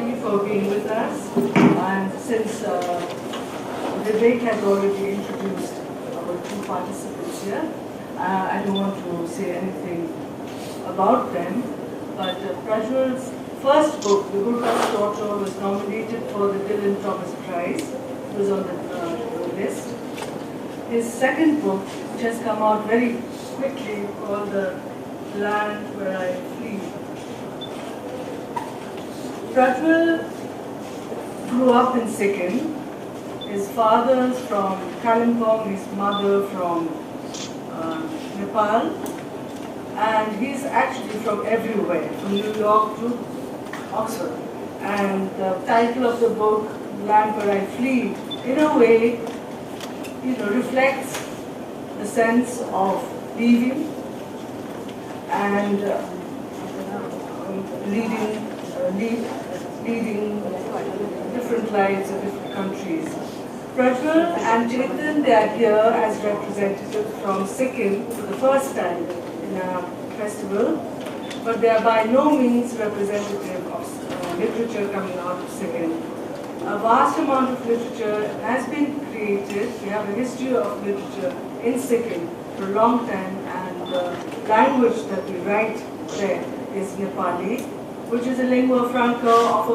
everybody for being with us. And since Vivek has already introduced our two participants here, I don't want to say anything about them. But Prajwal's first book, The Gurkha's Daughter, was nominated for the Dylan Thomas Prize. It was on the list. His second book, which has come out very quickly, called The Land Where I Flee. Prajwal grew up in Sikkim. His father's from Kalimpong, his mother from Nepal. And he's actually from everywhere, from New York to Oxford. And the title of the book, Land Where I Flee, in a way, reflects the sense of leaving and leading different lives in different countries. Prajwal and Chetan, they are here as representatives from Sikkim for the first time in a festival, but they are by no means representative of literature coming out of Sikkim. A vast amount of literature has been created. We have a history of literature in Sikkim for a long time, and the language that we write there is Nepali, which is a lingua franca of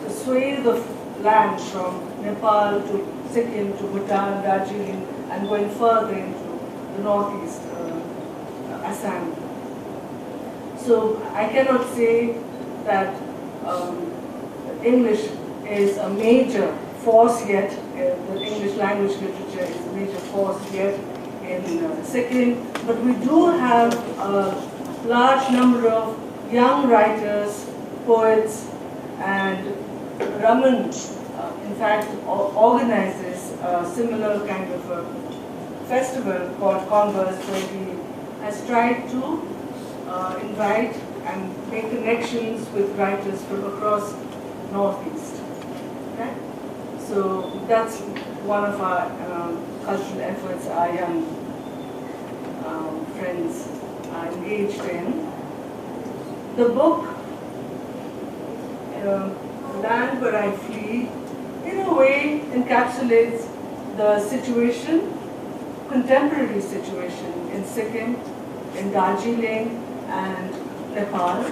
a swathe of land from Nepal to Sikkim to Bhutan, Darjeeling, and going further into the northeast, Assam. So I cannot say that English is a major force yet, the English language literature is a major force yet in Sikkim, but we do have a large number of young writers, poets, and Raman, in fact, organizes a similar kind of a festival called Converse, where he has tried to invite and make connections with writers from across Northeast. Okay? So that's one of our cultural efforts our young friends are engaged in. The book, Land Where I Flee, in a way encapsulates the situation, contemporary situation in Sikkim, in Darjeeling, and Nepal,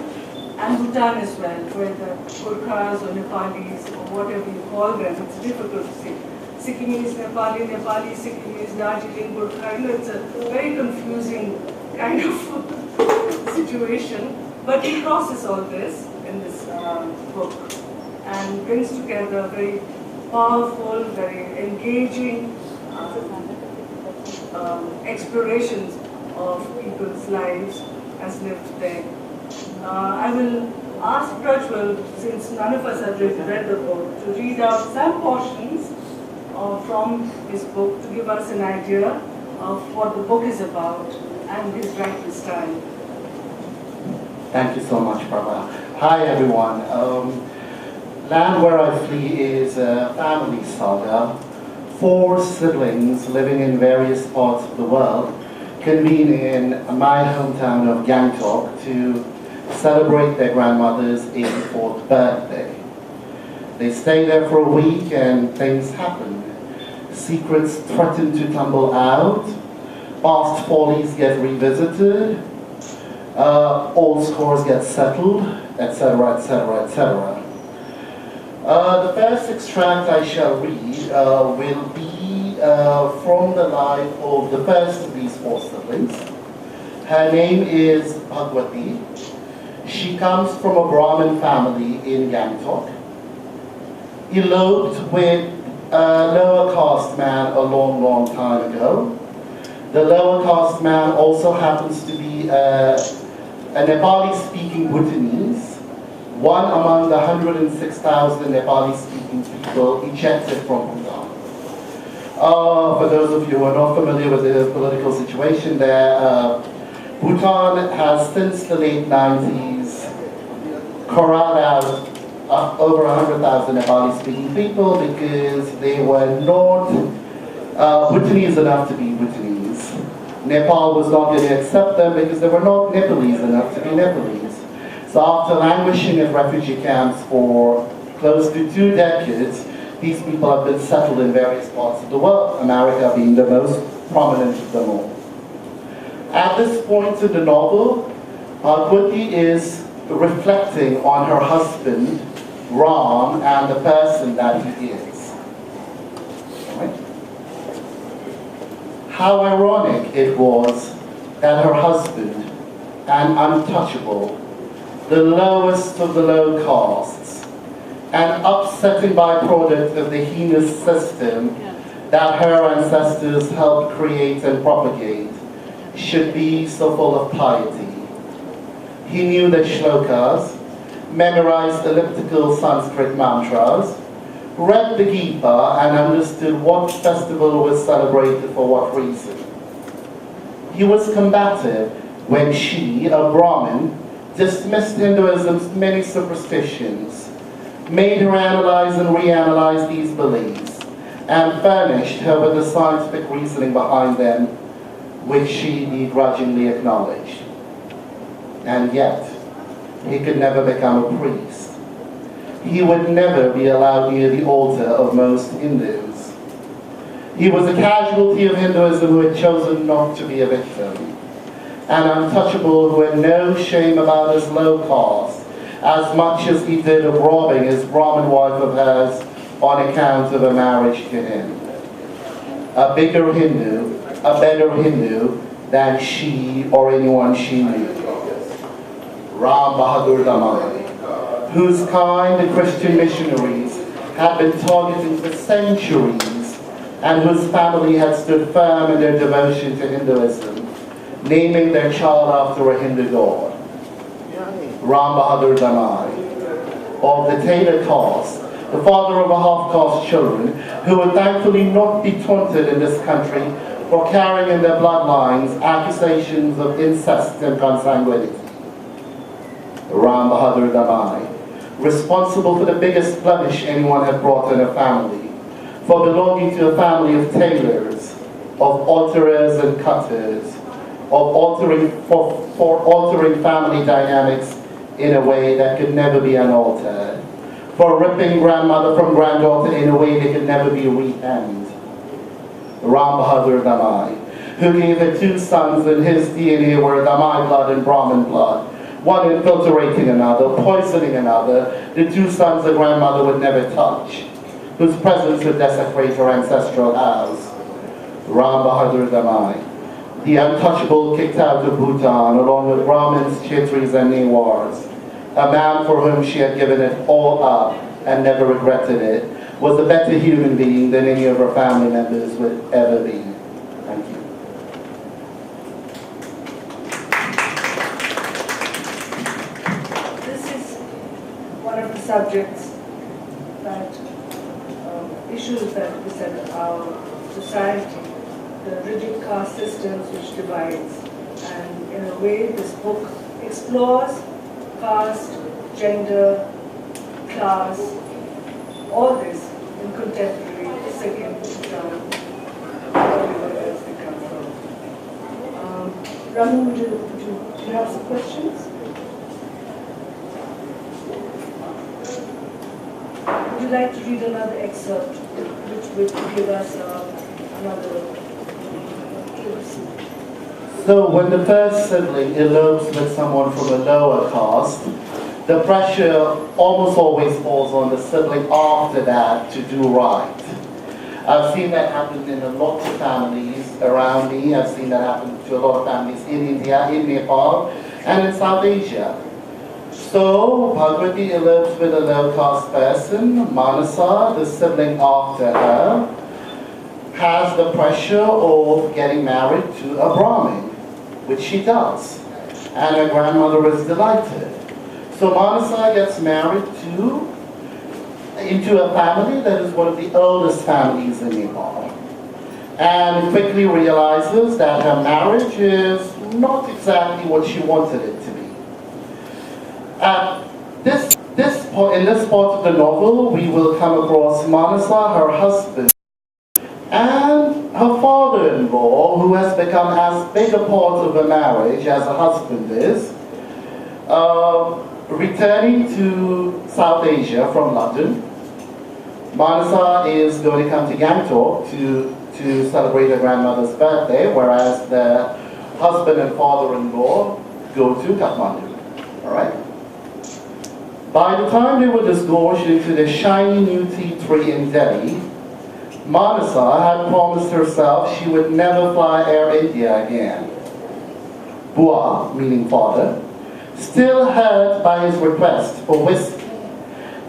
and Bhutan as well, where the Gurkhas or Nepalis or whatever you call them, it's difficult to say. Sikkimese, Nepali, Nepali, Sikkimese, Darjeeling, Gurkha, it's a very confusing kind of situation. But he crosses all this in this book and brings together very powerful, very engaging explorations of people's lives as lived there. I will ask Prajwal, since none of us have read the book, to read out some portions from his book to give us an idea of what the book is about and his writing style. Thank you so much, Prabha. Hi, everyone. Land Where I Flee is a family saga. 4 siblings living in various parts of the world convene in my hometown of Gangtok to celebrate their grandmother's 84th birthday. They stay there for a week and things happen. Secrets threaten to tumble out, past follies get revisited, old scores get settled, etc., etc., etc. The first extract I shall read will be from the life of the first of these 4 siblings. Her name is Bhagwati. She comes from a Brahmin family in Gangtok. Eloped with a lower caste man a long, long time ago. The lower caste man also happens to be a Nepali-speaking Bhutanese, one among the 106,000 Nepali-speaking people ejected from Bhutan. For those of you who are not familiar with the political situation there, Bhutan has since the late 90s corralled out over 100,000 Nepali-speaking people because they were not Bhutanese enough to be Bhutanese. Nepal was not going to accept them because they were not Nepalese enough to be Nepalese. So after languishing in refugee camps for close to 2 decades, these people have been settled in various parts of the world, America being the most prominent of them all. At this point in the novel, Bhagwati is reflecting on her husband, Ram, and the person that he is. Right? How ironic it was that her husband, an untouchable, the lowest of the low castes, an upsetting byproduct of the heinous system that her ancestors helped create and propagate, should be so full of piety. He knew the shlokas, memorized elliptical Sanskrit mantras, read the Gita, and understood what festival was celebrated for what reason. He was combative when she, a Brahmin, dismissed Hinduism's many superstitions, made her analyze and reanalyze these beliefs, and furnished her with the scientific reasoning behind them, which she begrudgingly acknowledged. And yet, he could never become a priest. He would never be allowed near the altar of most Hindus. He was a casualty of Hinduism who had chosen not to be a victim, an untouchable who had no shame about his low caste, as much as he did of robbing his Brahmin wife of hers on account of a marriage to him. A bigger Hindu, a better Hindu than she or anyone she knew. Ram Bahadur Damai, whose kind the Christian missionaries had been targeting for centuries, and whose family had stood firm in their devotion to Hinduism, naming their child after a Hindu god. Ram Bahadur Damai, of the Taylor caste, the father of a half-caste children, who would thankfully not be taunted in this country for carrying in their bloodlines accusations of incest and consanguinity. Ram Bahadur Damai, responsible for the biggest blemish anyone had brought in a family, for belonging to a family of tailors, of alterers and cutters, of altering family dynamics in a way that could never be unaltered, for ripping grandmother from granddaughter in a way that could never be rehemmed. Ram Bahadur Damai, who gave her 2 sons and his DNA were Damai blood and Brahmin blood, one infiltrating another, poisoning another, the 2 sons the grandmother would never touch, whose presence would desecrate her ancestral house. Ram Bahadur Damai, the untouchable kicked out of Bhutan along with Brahmins, Kshetris, and Newars, a man for whom she had given it all up and never regretted it, was a better human being than any of her family members would ever be. Thank you. This is one of the subjects that, issues that beset our society, the rigid caste systems which divides. And in a way, this book explores caste, gender, class, all this in contemporary Sikkim, Bhutan, wherever else they come from. Ramu, do you have some questions? Would you like to read another excerpt which would give us another? So when the first sibling elopes with someone from a lower caste, the pressure almost always falls on the sibling after that to do right. I've seen that happen in a lot of families around me. I've seen that happen to a lot of families in India, in Nepal, and in South Asia. So Bhagwati elopes with a low caste person. Manasa, the sibling after her, has the pressure of getting married to a Brahmin, which she does. And her grandmother is delighted. So Manasa gets married into a family that is one of the oldest families in Nepal. And quickly realizes that her marriage is not exactly what she wanted it to be. At in this part of the novel, we will come across Manasa, her husband, and her father-in-law, who has become as big a part of the marriage as a husband is, returning to South Asia from London, Manasa is going to come to Gangtok to celebrate her grandmother's birthday, whereas the husband and father-in-law go to Kathmandu. All right? By the time they were disgorged into the shiny new tea tree in Delhi, Manasa had promised herself she would never fly Air India again. Bua, meaning father, still hurt by his request for whiskey,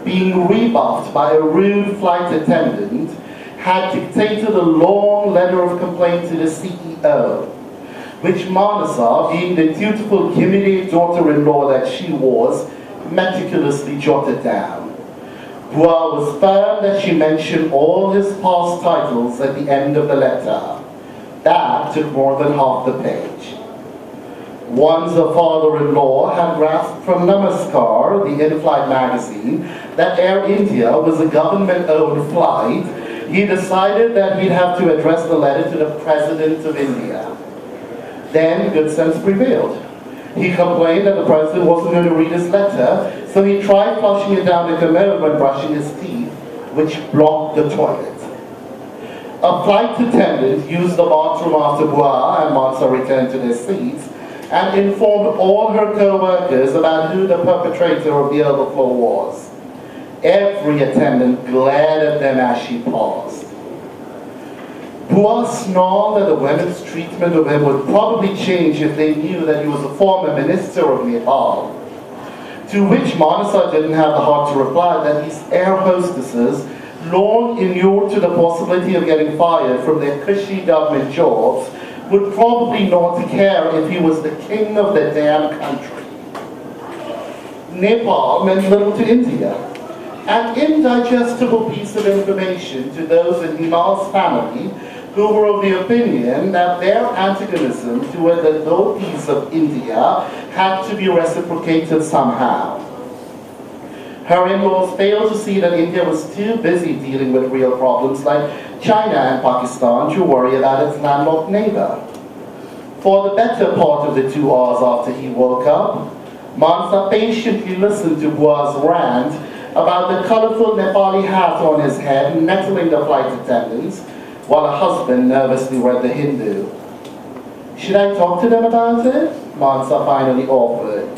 being rebuffed by a rude flight attendant, had dictated a long letter of complaint to the CEO, which Manasa, being the dutiful Gimide daughter-in-law that she was, meticulously jotted down. Bua was firm that she mentioned all his past titles at the end of the letter. That took more than half the page. Once her father-in-law had grasped from Namaskar, the in-flight magazine, that Air India was a government-owned flight, he decided that he'd have to address the letter to the President of India. Then good sense prevailed. He complained that the President wasn't going to read his letter, so he tried flushing it down the commode when brushing his teeth, which blocked the toilet. A flight attendant used the bathroom after Bua and Mansa returned to their seats, and informed all her co-workers about who the perpetrator of the overflow was. Every attendant glared at them as she paused. Bua snarled that the women's treatment of him would probably change if they knew that he was a former minister of Nepal. To which Manasa didn't have the heart to reply that these air hostesses, long inured to the possibility of getting fired from their cushy government jobs, would probably not care if he was the king of the damn country. Nepal meant little to India. An indigestible piece of information to those in Himal's family who were of the opinion that their antagonism toward the dhotis of India had to be reciprocated somehow. Her in-laws failed to see that India was too busy dealing with real problems like China and Pakistan to worry about its landlocked neighbor. For the better part of the 2 hours after he woke up, Mansa patiently listened to Bua's rant about the colorful Nepali hat on his head nettling the flight attendants, while her husband nervously read the Hindu. Should I talk to them about it? Mansa finally offered.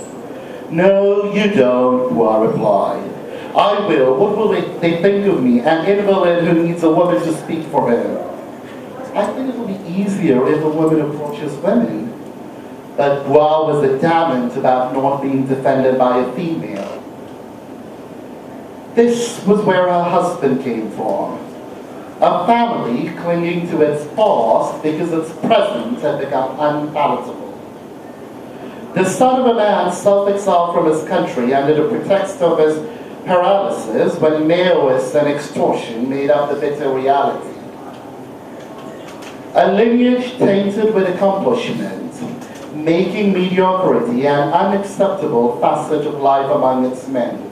No, you don't, Bua replied. I will. What will they think of me, an invalid who needs a woman to speak for him? I think it will be easier if a woman approaches women. But Bua was adamant about not being defended by a female. This was where her husband came from. A family clinging to its past because its present had become unpalatable. The son of a man self-exiled from his country under the pretext of his paralysis when Maoists and extortion made up the bitter reality. A lineage tainted with accomplishment, making mediocrity an unacceptable facet of life among its men.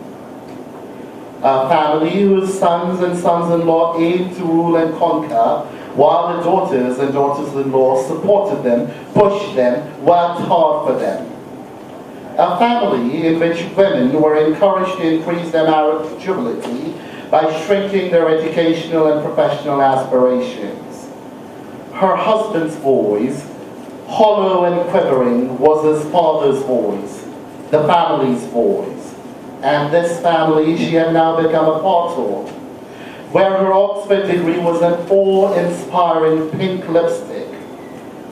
A family whose sons and sons-in-law aimed to rule and conquer, while the daughters and daughters-in-law supported them, pushed them, worked hard for them. A family in which women were encouraged to increase their marriageability by shrinking their educational and professional aspirations. Her husband's voice, hollow and quivering, was his father's voice, the family's voice. And this family she had now become a part of, where her Oxford degree was an awe-inspiring pink lipstick,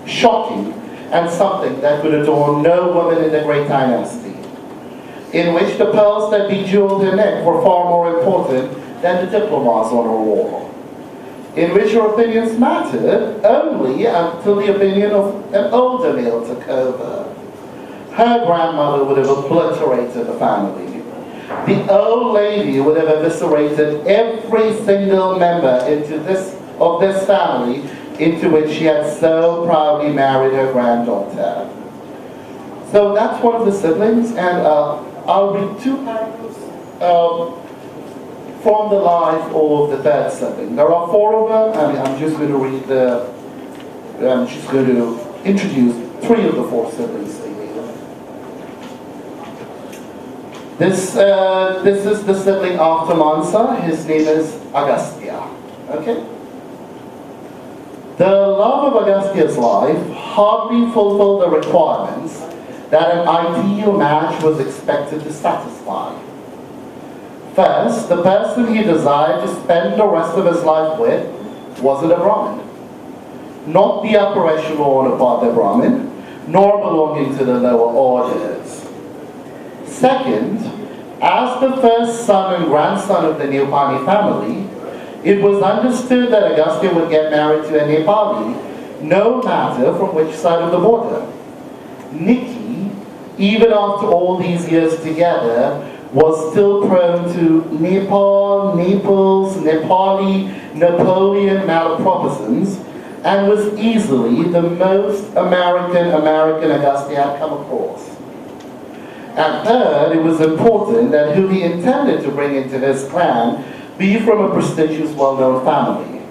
shocking and something that would adorn no woman in the great dynasty, in which the pearls that bejeweled her neck were far more important than the diplomas on her wall, in which her opinions mattered only until the opinion of an older male took over. Her grandmother would have obliterated the family. The old lady would have eviscerated every single member of this family into which she had so proudly married her granddaughter. So that's one of the siblings, and I'll read 2 paragraphs from the life of the third sibling. There are 4 of them, and I'm just going to introduce 3 of the 4 siblings to you. This is the sibling after Mansa. His name is Agastya. Okay? The love of Agastya's life hardly fulfilled the requirements that an ideal match was expected to satisfy. First, the person he desired to spend the rest of his life with wasn't a Brahmin. Not the upper echelon of the Brahmin, nor belonging to the lower orders. Second, as the first son and grandson of the Nepali family, it was understood that Agastya would get married to a Nepali, no matter from which side of the border. Nikki, even after all these years together, was still prone to Nepal, Naples, Nepali, Napoleon malapropisms, and was easily the most American Agastya had come across. And third, it was important that who he intended to bring into his clan be from a prestigious, well-known family.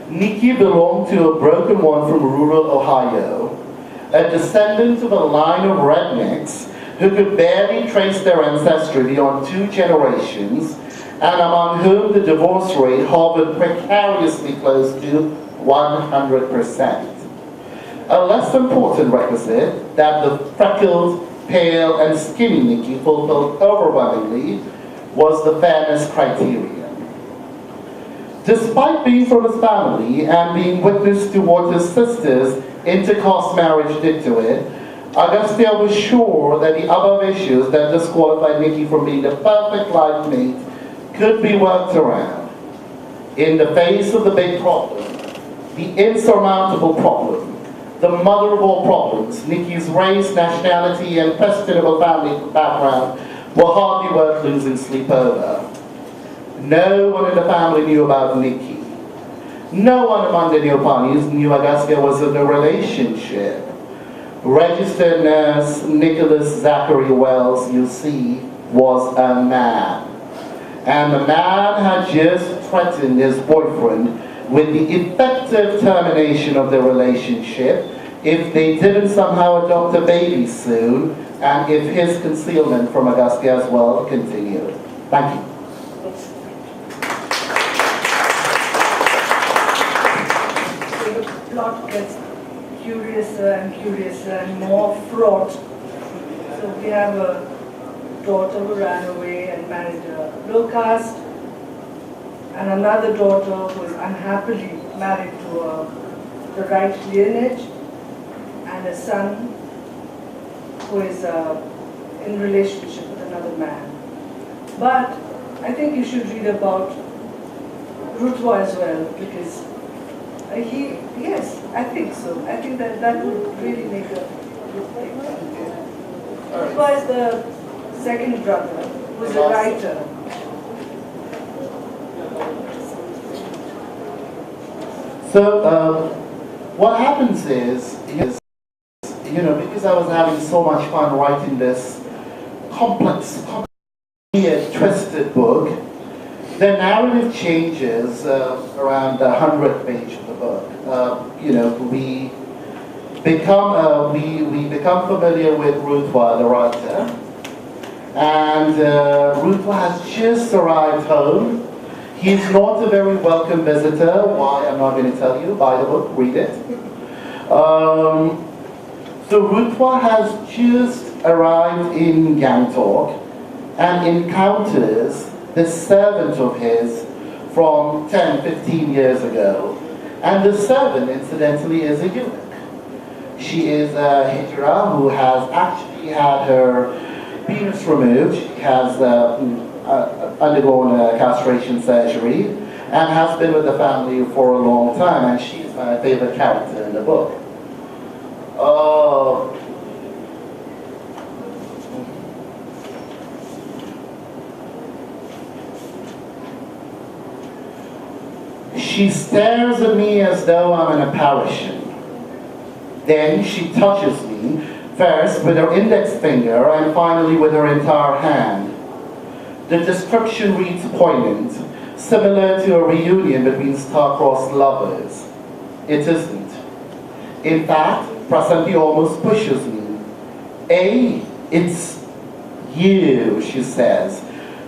Nikki belonged to a broken one from rural Ohio, a descendant of a line of rednecks who could barely trace their ancestry beyond 2 generations, and among whom the divorce rate hovered precariously close to 100%. A less important requisite that the freckled, pale, and skinny Nikki fulfilled overwhelmingly was the fairness criterion. Despite being from his family and being witness to what his sister's intercaste marriage did to it, Agastya was sure that the above issues that disqualified Nikki from being the perfect life mate could be worked around. In the face of the big problem, the insurmountable problem, the mother of all problems, Nikki's race, nationality, and questionable family background were hardly worth losing sleep over. No one in the family knew about Nikki. No one among the Neopalis knew Agastya was in a relationship. Registered nurse Nicholas Zachary Wells, you see, was a man. And the man had just threatened his boyfriend with the effective termination of the relationship if they didn't somehow adopt a baby soon, and if his concealment from Agastya as well continued. Thank you. So the plot gets curiouser and curiouser and more fraught. So we have a daughter who ran away and married a low caste, and another daughter who is unhappily married to the right lineage, and a son who is in relationship with another man. But I think you should read about Rutwa as well, because yes, I think so. I think that would really make a good thing. Rutwa is the second brother, who is a writer. So what happens is, you know, because I was having so much fun writing this complex, twisted book, the narrative changes around the 100th page of the book. You know, we become familiar with Rutwa, the writer, and Rutwa has just arrived home. He's not a very welcome visitor. Why? I'm not going to tell you. Buy the book, read it. So Rutwa has just arrived in Gangtok and encounters this servant of his from 10, 15 years ago. And the servant, incidentally, is a eunuch. She is a Hijra who has actually had her penis removed. She has undergone castration surgery and has been with the family for a long time, and she's my favorite character in the book. She stares at me as though I'm an apparition. Then she touches me, first with her index finger and finally with her entire hand. The description reads poignant, similar to a reunion between star-crossed lovers. It isn't. In fact, Prasanthi almost pushes me. It's You, she says,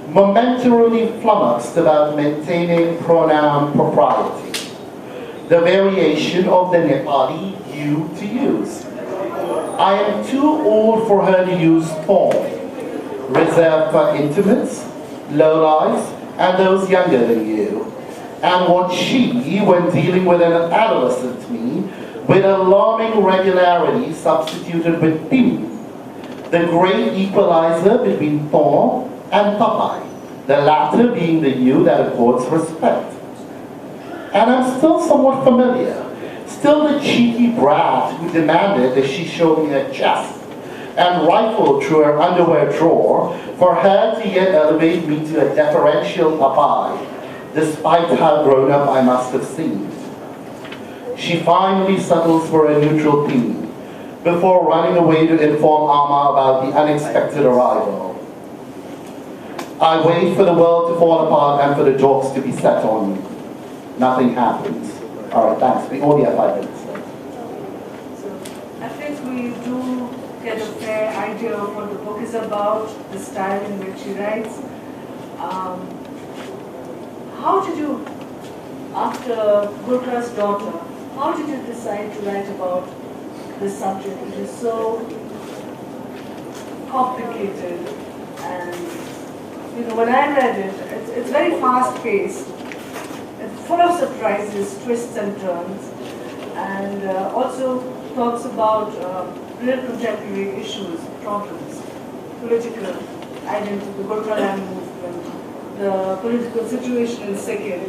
momentarily flummoxed about maintaining pronoun propriety, the variation of the Nepali you to use. I am too old for her to use form, reserved for intimates, lowlifes, and those younger than you. And what she, when dealing with an adolescent me, with alarming regularity substituted with Pim, the great equalizer between Thor and Popeye, the latter being the you that accords respect. And I'm still somewhat familiar, still the cheeky brat who demanded that she show me her chest and rifled through her underwear drawer for her to yet elevate me to a deferential Popeye, despite how grown up I must have seemed. She finally settles for a neutral P before running away to inform Amma about the unexpected arrival. I wait for the world to fall apart and for the jokes to be set on me. Nothing happens. All right, thanks. We only have 5 minutes. So I think we do get a fair idea of what the book is about, the style in which she writes. How did you, after Gurkha's daughter, how did you decide to write about this subject, which is so complicated? And when I read it, it's very fast-paced. It's full of surprises, twists and turns, and also talks about real contemporary issues, problems, political identity, the Gurkha land movement, the political situation in Sikkim,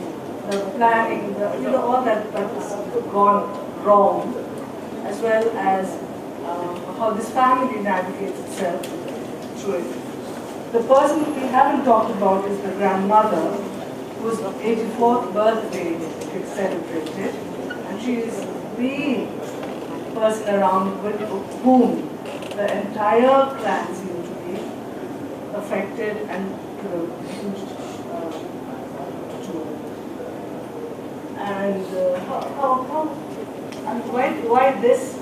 the planning, all that has gone wrong, as well as how this family navigates itself through it. The person we haven't talked about is the grandmother, whose 84th birthday is celebrated, and she is the person around with whom the entire clan seems to be affected and hinged to. And why this?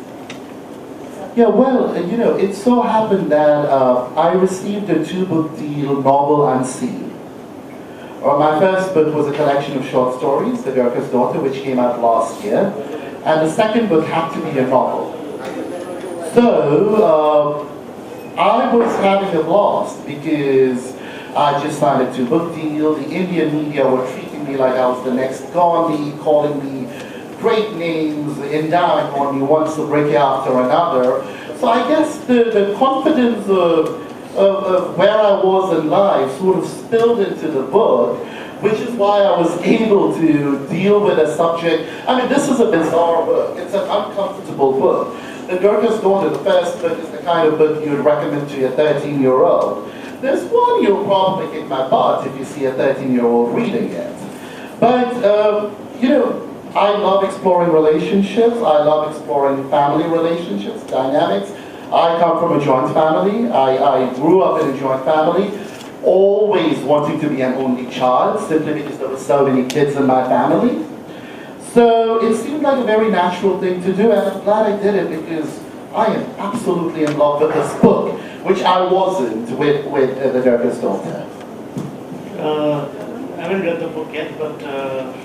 Yeah, well, it so happened that I received a 2-book deal, novel Unseen. My first book was a collection of short stories, The Gurkha's Daughter, which came out last year, and the second book had to be a novel. So I was having a blast because I just signed a 2-book deal. The Indian media were treating me like I was the next Gandhi, calling me great names, endowing on me one celebrity after another. So I guess the confidence of where I was in life sort of spilled into the book, which is why I was able to deal with a subject. I mean, this is a bizarre book. It's an uncomfortable book. The Gurkha's Daughter, the first book, is the kind of book you'd recommend to your 13-year-old. There's one you'll probably kick my butt if you see a 13-year-old reading it. But, I love exploring relationships. I love exploring family relationships, dynamics. I come from a joint family. I grew up in a joint family, always wanting to be an only child, simply because there were so many kids in my family. So it seemed like a very natural thing to do, and I'm glad I did it because I am absolutely in love with this book, which I wasn't with The Gurkha's Daughter. I haven't read the book yet, but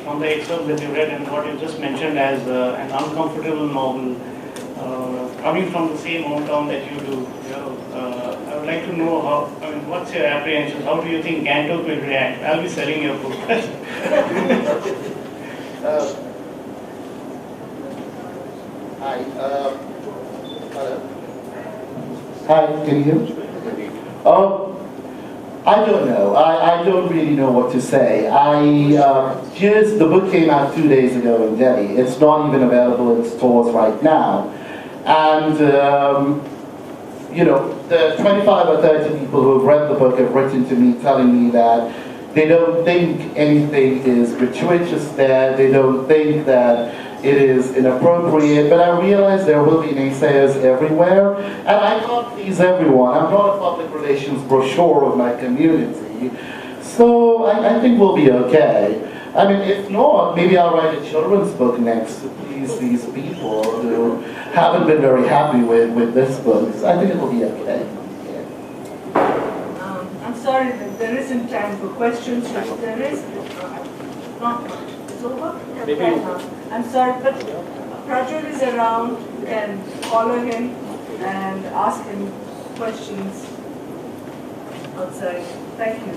from the excerpt that you read and what you just mentioned as an uncomfortable novel, coming from the same hometown that you do, I would like to know what's your apprehensions? How do you think Gangtok will react? I'll be selling your book. Hi. Hello. Hi. Can you hear me? I don't know. I don't really know what to say. The book came out 2 days ago in Delhi. It's not even available in stores right now. And, the 25 or 30 people who have read the book have written to me telling me that they don't think anything is gratuitous there. They don't think that it is inappropriate. But I realize there will be naysayers everywhere. And I can't please everyone. I'm not a public relations brochure of my community. So I think we'll be okay. I mean, if not, maybe I'll write a children's book next to please these people who haven't been very happy with this book. I think it will be okay. Yeah. I'm sorry that there isn't time for questions, but there is not much. It's over? Maybe. I'm sorry, but Prajwal is around. You can follow him and ask him questions outside. Thank you.